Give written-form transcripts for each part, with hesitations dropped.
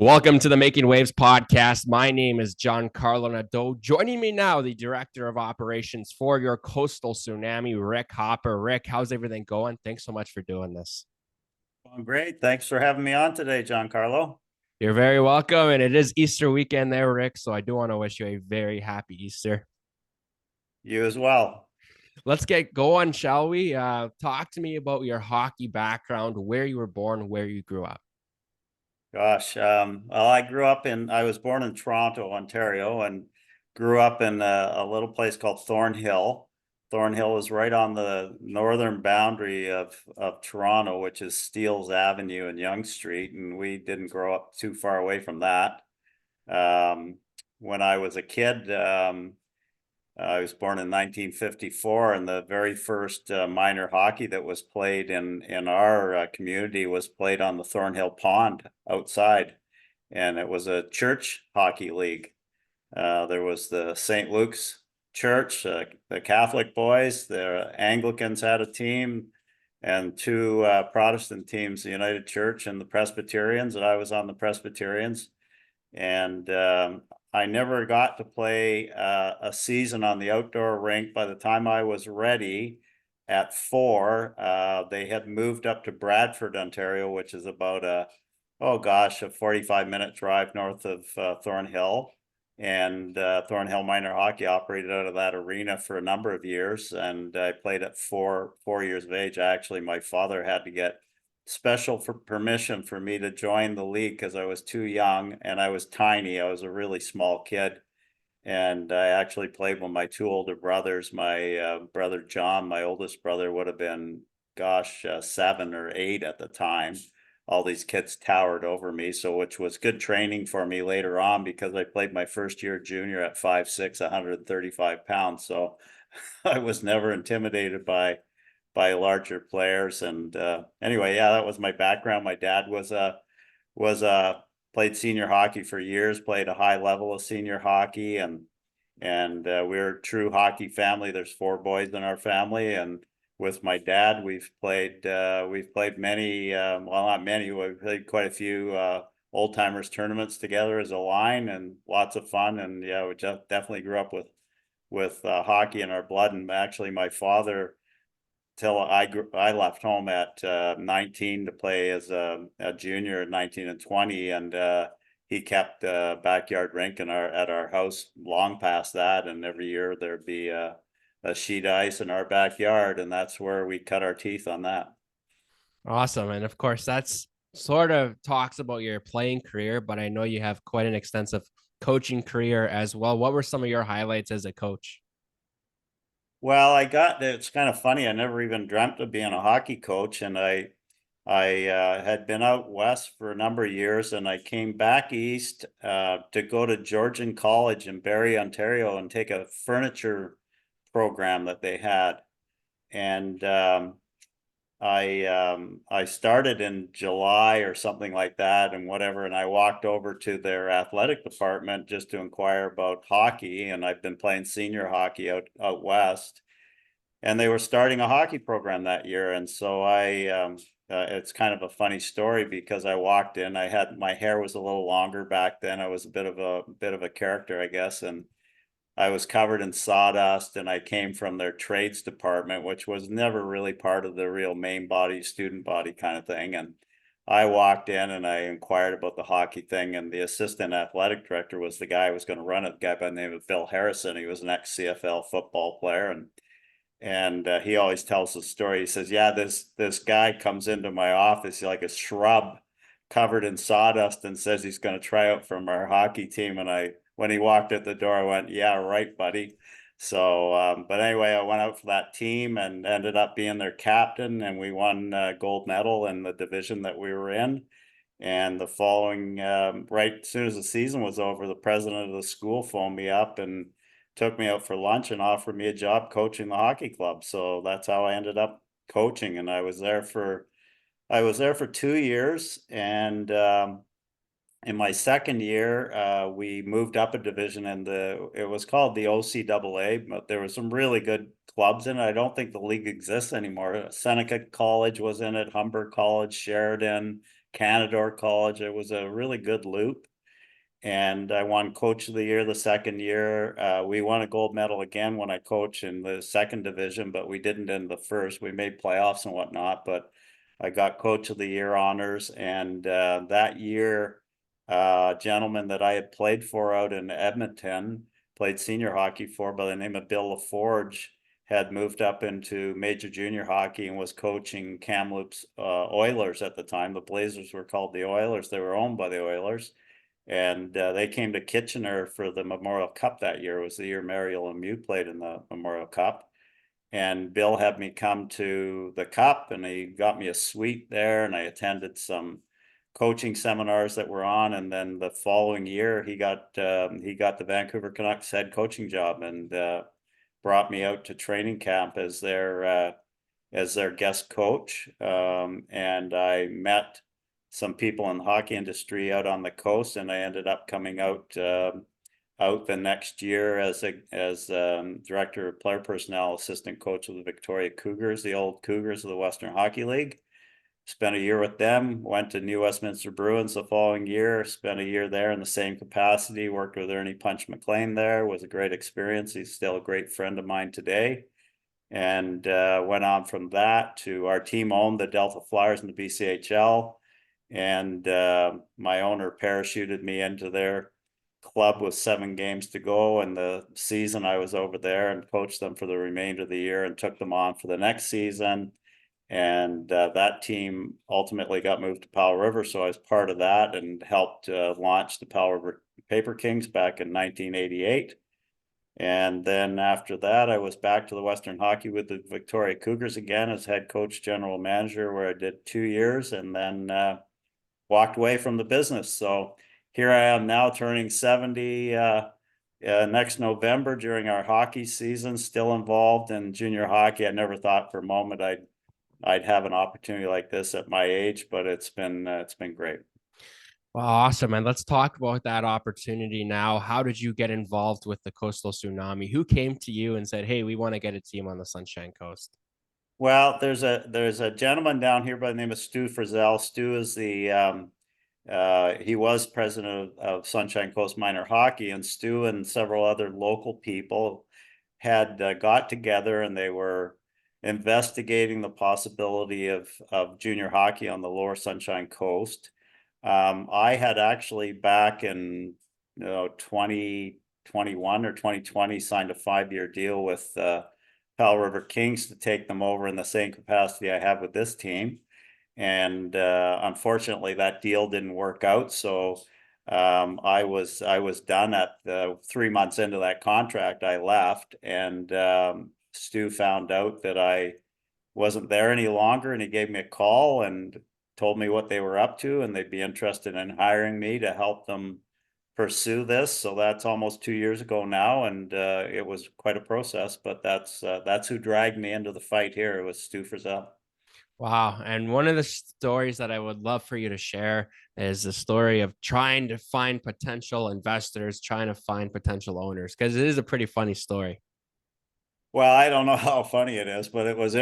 Welcome to the Making Waves podcast. My name is Giancarlo Nadeau. Joining me now, the Director of Operations for your Coastal Tsunami, Rick Hopper. Rick, how's everything going? Thanks so much for doing this. Well, great. Thanks for having me on today, Giancarlo. You're very welcome. And it is Easter weekend there, Rick. So I do want to wish you a very happy Easter. You as well. Let's get going, shall we? Talk to me about your hockey background, where you were born, where you grew up. Gosh, well, I was born in Toronto, Ontario, and grew up in a little place called Thornhill. Thornhill is right on the northern boundary of Toronto, which is Steeles Avenue and Yonge Street, and we didn't grow up too far away from that. Um, when I was a kid, I was born in 1954, and the very first minor hockey that was played in our community was played on the Thornhill Pond outside, and it was a church hockey league. There was the St. Luke's Church, the Catholic boys, the Anglicans had a team, and two Protestant teams, the United Church and the Presbyterians, and I was on the Presbyterians. And I never got to play a season on the outdoor rink. By the time I was ready at 4, they had moved up to Bradford, Ontario, which is about a 45-minute drive north of Thornhill. And Thornhill Minor Hockey operated out of that arena for a number of years. And I played at 4 years of age. My father had to get special for permission for me to join the league because I was too young and I was tiny. I was a really small kid. And I actually played with my two older brothers. My brother John, my oldest brother, would have been, 7 or 8 at the time. All these kids towered over me, so which was good training for me later on because I played my first year junior at 5'6", 135 pounds. So I was never intimidated by larger players. And anyway, yeah, that was my background. My dad was played senior hockey for years, played a high level of senior hockey, and we're a true hockey family. There's 4 boys in our family, and with my dad, we've played many, well, not many, we've played quite a few old timers tournaments together as a line, and lots of fun. And yeah, we just definitely grew up with hockey in our blood. And actually, my father, till I left home at 19 to play as a junior at 19 and 20, and he kept a backyard rink at our house long past that. And every year there'd be a sheet ice in our backyard, and that's where we cut our teeth on that. Awesome. And of course, that's sort of talks about your playing career, but I know you have quite an extensive coaching career as well. What were some of your highlights as a coach? Well, it's kind of funny. I never even dreamt of being a hockey coach, and I had been out west for a number of years, and I came back east to go to Georgian College in Barrie, Ontario, and take a furniture program that they had. And I started in July or something like that, and whatever. And I walked over to their athletic department just to inquire about hockey, and I've been playing senior hockey out west. And they were starting a hockey program that year, and so it's kind of a funny story because I walked in. My hair was a little longer back then. I was a bit of a character, I guess, and I was covered in sawdust, and I came from their trades department, which was never really part of the real main body, student body kind of thing. And I walked in and I inquired about the hockey thing, and the assistant athletic director was the guy who was going to run it, a guy by the name of Bill Harrison. He was an ex-CFL football player, and he always tells the story. He says, "Yeah, this guy comes into my office like a shrub covered in sawdust and says he's going to try out from our hockey team." And when he walked out the door, I went, "Yeah, right, buddy." So, but anyway, I went out for that team and ended up being their captain, and we won gold medal in the division that we were in. And the following, right as soon as the season was over, the president of the school phoned me up and took me out for lunch and offered me a job coaching the hockey club. So that's how I ended up coaching. And I was there for 2 years. And in my second year, we moved up a division, and it was called the OCAA, but there were some really good clubs in it. I don't think the league exists anymore. Seneca College was in it, Humber College, Sheridan, Canadore College. It was a really good loop. And I won Coach of the Year the second year. We won a gold medal again when I coached in the second division, but we didn't in the first. We made playoffs and whatnot, but I got Coach of the Year honors. And that year, a gentleman that I had played for out in Edmonton, played senior hockey for, by the name of Bill LaForge, had moved up into major junior hockey and was coaching Kamloops Oilers at the time. The Blazers were called the Oilers. They were owned by the Oilers. And they came to Kitchener for the Memorial Cup that year. It was the year Mario Lemieux played in the Memorial Cup. And Bill had me come to the Cup, and he got me a suite there, and I attended some coaching seminars that were on. And then the following year, he got the Vancouver Canucks head coaching job, and brought me out to training camp as their guest coach. And I met some people in the hockey industry out on the coast, and I ended up coming out the next year as director of player personnel, assistant coach of the Victoria Cougars, the old Cougars of the Western Hockey League. Spent a year with them, went to New Westminster Bruins the following year, spent a year there in the same capacity, worked with Ernie Punch McLean there, was a great experience. He's still a great friend of mine today. And went on from that to our team owned the Delta Flyers in the BCHL. And my owner parachuted me into their club with 7 games to go. And the season I was over there and coached them for the remainder of the year and took them on for the next season. And that team ultimately got moved to Powell River. So I was part of that and helped launch the Powell River Paper Kings back in 1988. And then after that, I was back to the Western Hockey with the Victoria Cougars again as head coach, general manager, where I did 2 years, and then walked away from the business. So here I am now turning 70 next November during our hockey season, still involved in junior hockey. I never thought for a moment I'd have an opportunity like this at my age, but it's been great. Well, awesome. And let's talk about that opportunity now. How did you get involved with the Coastal Tsunami? Who came to you and said, hey, we want to get a team on the Sunshine Coast? Well, there's a gentleman down here by the name of Stu Frizzell. Stu is he was president of Sunshine Coast Minor Hockey, and Stu and several other local people had got together, and they were investigating the possibility of junior hockey on the Lower Sunshine Coast. I had actually back in 2021 or 2020 signed a 5-year deal with Powell River Kings to take them over in the same capacity I have with this team. And unfortunately, that deal didn't work out. So I was done at 3 months into that contract. I left, and Stu found out that I wasn't there any longer, and he gave me a call and told me what they were up to, and they'd be interested in hiring me to help them pursue this. So that's almost 2 years ago now, and it was quite a process. But that's who dragged me into the fight here. It was Stu Frizzell. Wow. And one of the stories that I would love for you to share is the story of trying to find potential investors, trying to find potential owners, because it is a pretty funny story. Well, I don't know how funny it is, but it was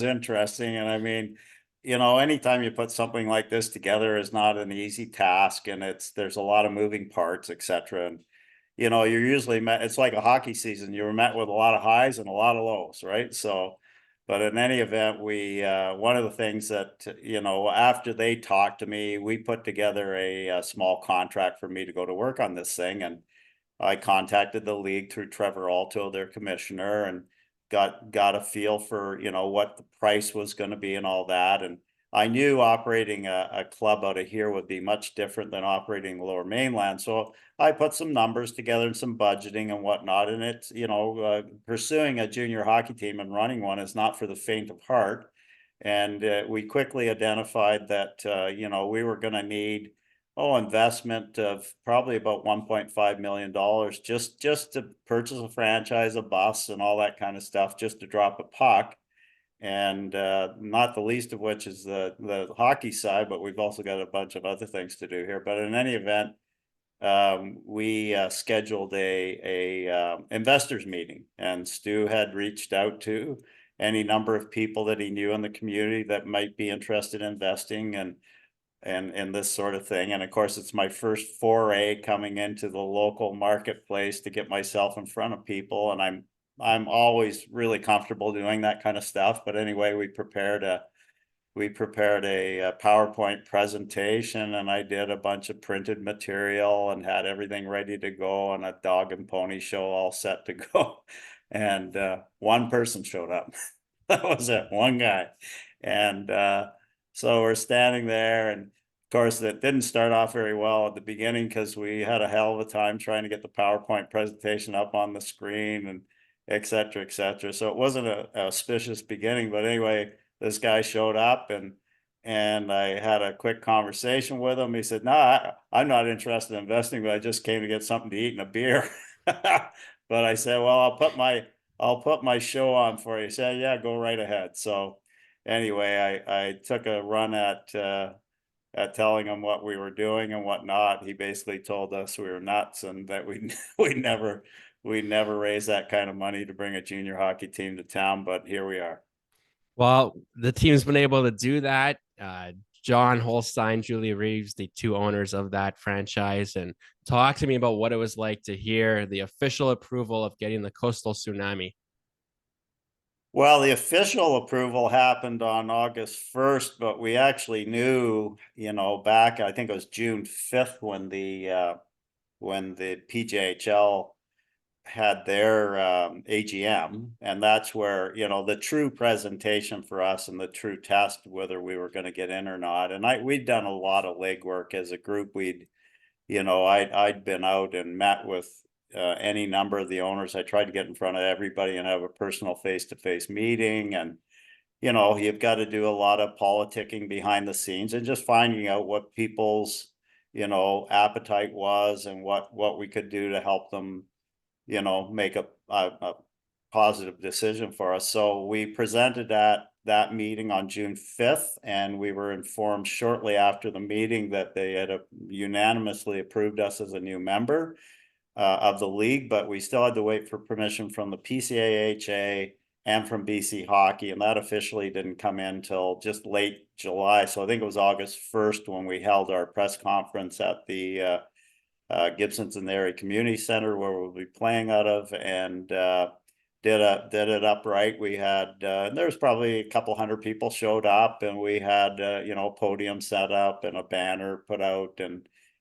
interesting. And I mean, anytime you put something like this together is not an easy task, and there's a lot of moving parts, etc. And you're usually met, it's like a hockey season, you're met with a lot of highs and a lot of lows, right? So, but in any event, we one of the things that after they talked to me, we put together a small contract for me to go to work on this thing. And I contacted the league through Trevor Alto, their commissioner, and got a feel for what the price was going to be and all that. And I knew operating a club out of here would be much different than operating the Lower Mainland. So I put some numbers together and some budgeting and whatnot. And it's pursuing a junior hockey team and running one is not for the faint of heart. And we quickly identified that we were going to need investment of probably about $1.5 million just to purchase a franchise, a bus, and all that kind of stuff, just to drop a puck. And not the least of which is the hockey side, but we've also got a bunch of other things to do here. But in any event, we scheduled a investors meeting, and Stu had reached out to any number of people that he knew in the community that might be interested in investing. And and this sort of thing. And of course, it's my first foray coming into the local marketplace to get myself in front of people. And I'm always really comfortable doing that kind of stuff. But anyway, we prepared a PowerPoint presentation, and I did a bunch of printed material and had everything ready to go, and a dog and pony show all set to go. And one person showed up. That was it, one guy. And so we're standing there, and of course, that didn't start off very well at the beginning because we had a hell of a time trying to get the PowerPoint presentation up on the screen and et cetera, et cetera. So it wasn't a auspicious beginning, but anyway, this guy showed up, and I had a quick conversation with him. He said, "No, I'm not interested in investing, but I just came to get something to eat and a beer." But I said, "Well, I'll put my show on for you." He said, "Yeah, go right ahead." So anyway, I took a run at telling him what we were doing and whatnot. He basically told us we were nuts and that we never raise that kind of money to bring a junior hockey team to town, but here we are. Well, the team's been able to do that. John Holstein, Julie Reeves, the two owners of that franchise, and talk to me about what it was like to hear the official approval of getting the Coastal Tsunami. Well, the official approval happened on August 1st, but we actually knew, back, I think it was June 5th when the PJHL had their AGM, and that's where, the true presentation for us and the true test whether we were going to get in or not. And we'd done a lot of legwork as a group. I'd been out and met with any number of the owners. I tried to get in front of everybody and have a personal face-to-face meeting. And, you've got to do a lot of politicking behind the scenes and just finding out what people's, appetite was and what we could do to help them, make a positive decision for us. So we presented that meeting on June 5th, and we were informed shortly after the meeting that they had unanimously approved us as a new member of the league, but we still had to wait for permission from the PCAHA and from BC Hockey, and that officially didn't come in till just late July. So I think it was August 1st when we held our press conference at the Gibson's and Area Community Center, where we'll be playing out of, and did it upright. We had there was probably a couple hundred people showed up, and we had podium set up and a banner put out,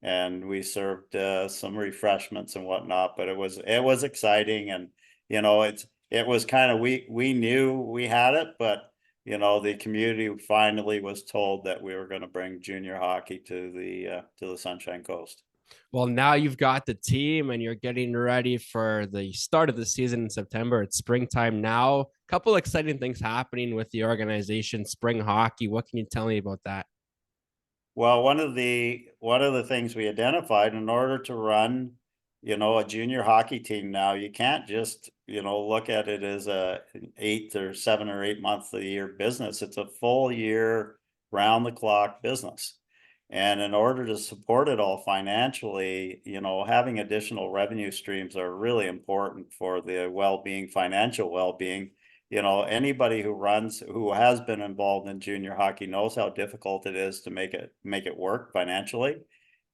and we served some refreshments and whatnot. But it was exciting, and it was kind of, we knew we had it, but the community finally was told that we were going to bring junior hockey to the Sunshine Coast. Well, now you've got the team and you're getting ready for the start of the season in September. It's springtime now. A couple exciting things happening with the organization, spring hockey. What can you tell me about that? Well, one of the things we identified, in order to run, a junior hockey team now, you can't just, look at it as an 7 or 8 month a year business. It's a full year, round the clock business. And in order to support it all financially, having additional revenue streams are really important for the well-being, financial well-being. Anybody who has been involved in junior hockey knows how difficult it is to make it work financially.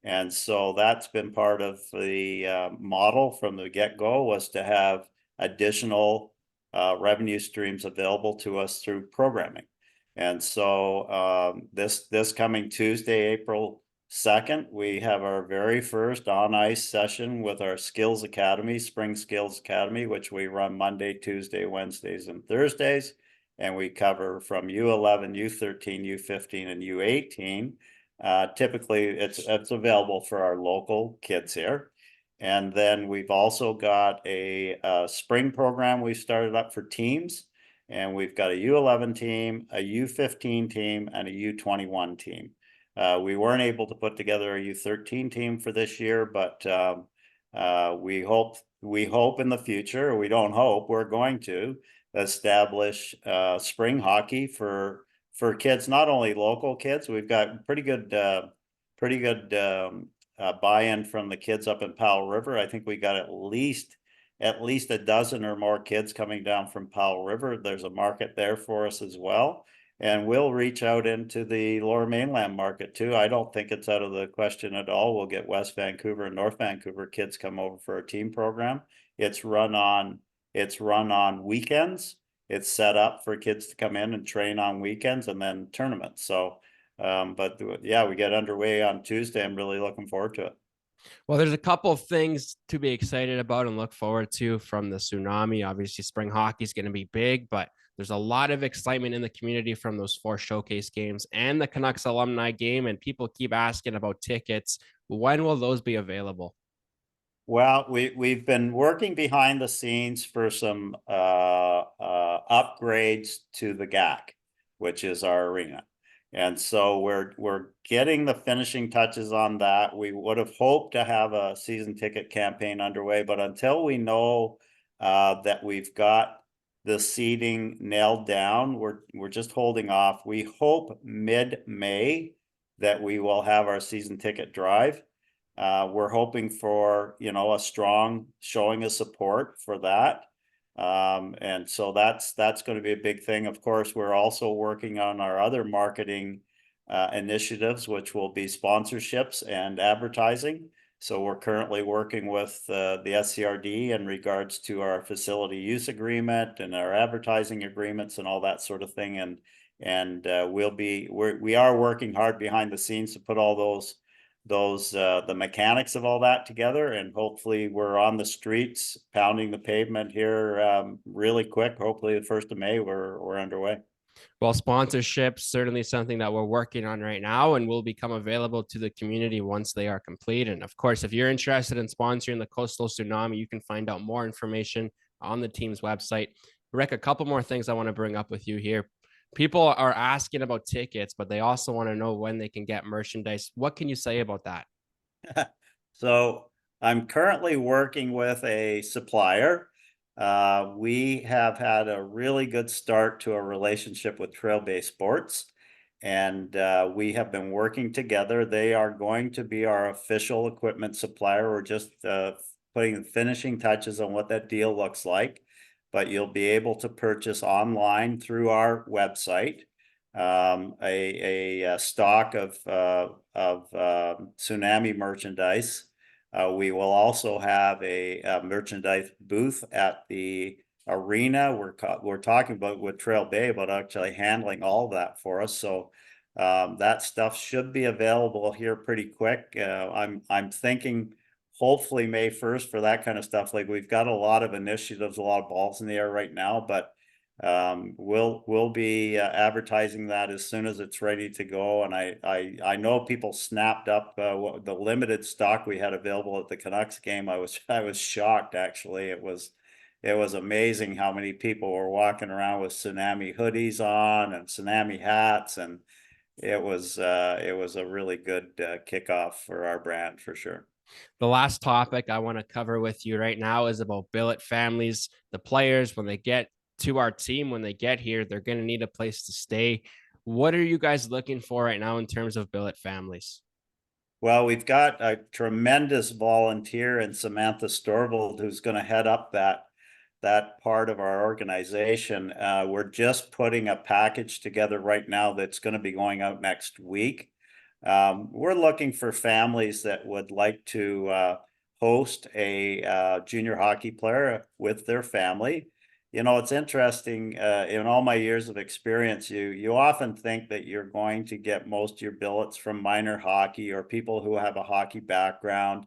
And so that's been part of the model from the get-go, was to have additional revenue streams available to us through programming. And so this coming Tuesday, April 2nd, we have our very first on ice session with our Skills Academy, Spring Skills Academy, which we run Monday, Tuesday, Wednesdays, and Thursdays. And we cover from U11, U13, U15, and U18. Typically, it's available for our local kids here. And then we've also got a spring program we started up for teams. And we've got a U11 team, a U15 team, and a U21 team. We weren't able to put together a U13 team for this year, but we hope in the future, we don't hope, we're going to establish spring hockey for kids, not only local kids. We've got pretty good buy-in from the kids up in Powell River. I think we got at least a dozen or more kids coming down from Powell River. There's a market there for us as well. and we'll reach out into the Lower Mainland market too. I don't think it's out of the question at all. We'll get West Vancouver and North Vancouver kids come over for our team program. It's run on weekends. It's set up for kids to come in and train on weekends and then tournaments. So, but yeah, we get underway on Tuesday. I'm really looking forward to it. Well, there's a couple of things to be excited about and look forward to from the Tsunami. Obviously, spring hockey is going to be big, but there's a lot of excitement in the community from those 4 showcase games and the Canucks alumni game. And people keep asking about tickets. When will those be available? Well, we've been working behind the scenes for some upgrades to the GAC, which is our arena. And so we're getting the finishing touches on that. We would have hoped to have a season ticket campaign underway, but until we know that we've got the seating nailed down, we're just holding off. We hope mid-May that we will have our season ticket drive. We're hoping for, a strong showing of support for that. And so that's going to be a big thing. Of course, we're also working on our other marketing initiatives, which will be sponsorships and advertising. So we're currently working with the SCRD in regards to our facility use agreement and our advertising agreements and all that sort of thing. And we are working hard behind the scenes to put all the mechanics of all that together, and hopefully we're on the streets pounding the pavement here really quick. Hopefully the 1st of May we're underway. Well, sponsorships certainly something that we're working on right now and will become available to the community once they are complete. And of course, if you're interested in sponsoring the Coastal Tsunami, you can find out more information on the team's website. Rick, a couple more things I want to bring up with you here. People are asking about tickets, but they also want to know when they can get merchandise. What can you say about that? So I'm currently working with a supplier. We have had a really good start to a relationship with Trail-Based Sports, and we have been working together. They are going to be our official equipment supplier. We're just putting the finishing touches on what that deal looks like, but you'll be able to purchase online through our website a stock of Tsunami merchandise. We will also have a merchandise booth at the arena. We're talking about with Trail Bay about actually handling all of that for us. So that stuff should be available here pretty quick. I'm thinking hopefully May 1st for that kind of stuff. Like, we've got a lot of initiatives, a lot of balls in the air right now, but we'll be advertising that as soon as it's ready to go. And I know people snapped up the limited stock we had available at the Canucks game. I was shocked, actually. It was amazing how many people were walking around with Tsunami hoodies on and Tsunami hats, and it was a really good kickoff for our brand for sure. The last topic I want to cover with you right now is about billet families. The players, when they get to our team, when they get here, they're going to need a place to stay. What are you guys looking for right now in terms of billet families? Well, we've got a tremendous volunteer in Samantha Storvold, who's going to head up that part of our organization. We're just putting a package together right now that's going to be going out next week. We're looking for families that would like to host a junior hockey player with their family. It's interesting, in all my years of experience, you often think that you're going to get most of your billets from minor hockey or people who have a hockey background.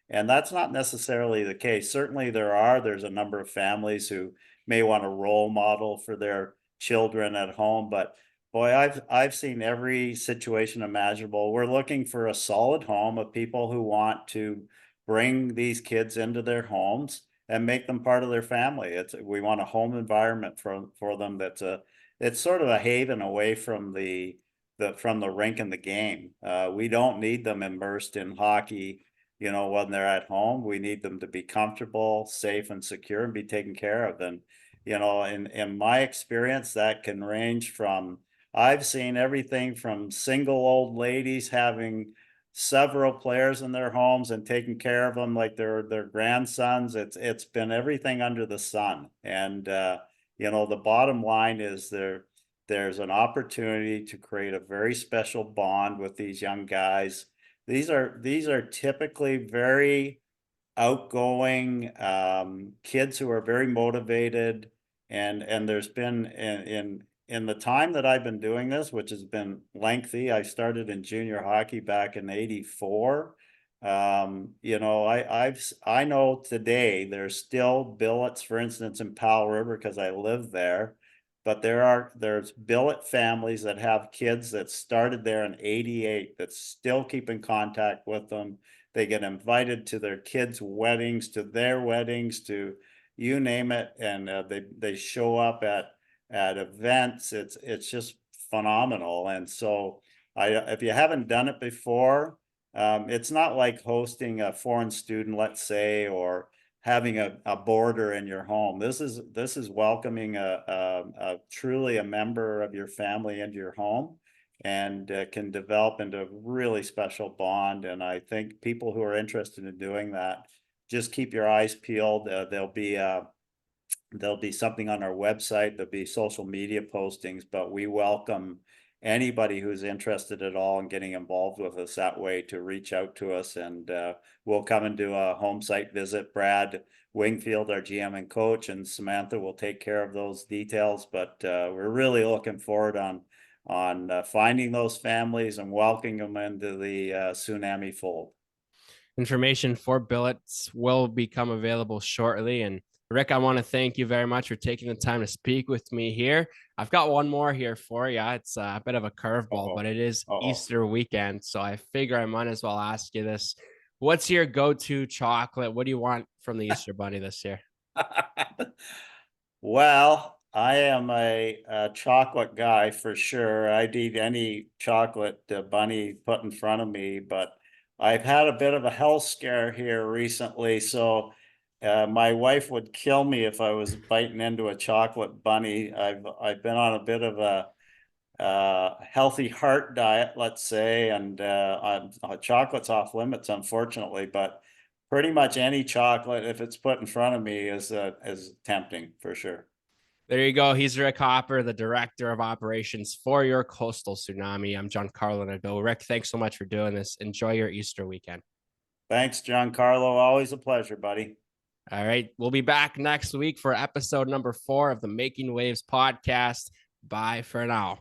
And that's not necessarily the case. Certainly there's a number of families who may want a role model for their children at home, but boy, I've seen every situation imaginable. We're looking for a solid home of people who want to bring these kids into their homes and make them part of their family. We want a home environment for them it's sort of a haven away from the rink and the game. We don't need them immersed in hockey, when they're at home. We need them to be comfortable, safe, and secure, and be taken care of. And in my experience, that can range from, I've seen everything from single old ladies having several players in their homes and taking care of them like their grandsons. It's been everything under the sun. And the bottom line is there's an opportunity to create a very special bond with these young guys. These are typically very outgoing kids who are very motivated, and there's been in the time that I've been doing this, which has been lengthy. I started in junior hockey back in '84. I know today there's still billets, for instance, in Powell River, because I live there. But there's billet families that have kids that started there in '88 that still keep in contact with them. They get invited to their kids' weddings, to their weddings, to you name it, and they show up at events. It's just phenomenal. And so if you haven't done it before, it's not like hosting a foreign student, let's say, or having a boarder in your home. This is welcoming a truly a member of your family into your home, and can develop into a really special bond. And I think people who are interested in doing that, just keep your eyes peeled. There'll be something on our website, there'll be social media postings, but we welcome anybody who's interested at all in getting involved with us that way to reach out to us, and we'll come and do a home site visit. Brad Wingfield, our GM and coach, and Samantha will take care of those details, but we're really looking forward on finding those families and welcoming them into the Tsunami fold. Information for billets will become available shortly. And Rick, I want to thank you very much for taking the time to speak with me here. I've got one more here for you. It's a bit of a curveball, but it is Easter weekend. So I figure I might as well ask you this. What's your go-to chocolate? What do you want from the Easter Bunny this year? Well, I am a chocolate guy for sure. I'd eat any chocolate bunny put in front of me, but I've had a bit of a health scare here recently, so my wife would kill me if I was biting into a chocolate bunny. I've been on a bit of a healthy heart diet, let's say, and chocolate's off limits, unfortunately, but pretty much any chocolate, if it's put in front of me, is tempting for sure. There you go. He's Rick Hopper, the director of operations for your Coastal Tsunami. I'm Giancarlo Nadeau. Rick, thanks so much for doing this. Enjoy your Easter weekend. Thanks, Giancarlo. Always a pleasure, buddy. All right. We'll be back next week for episode number 4 of the Making Waves podcast. Bye for now.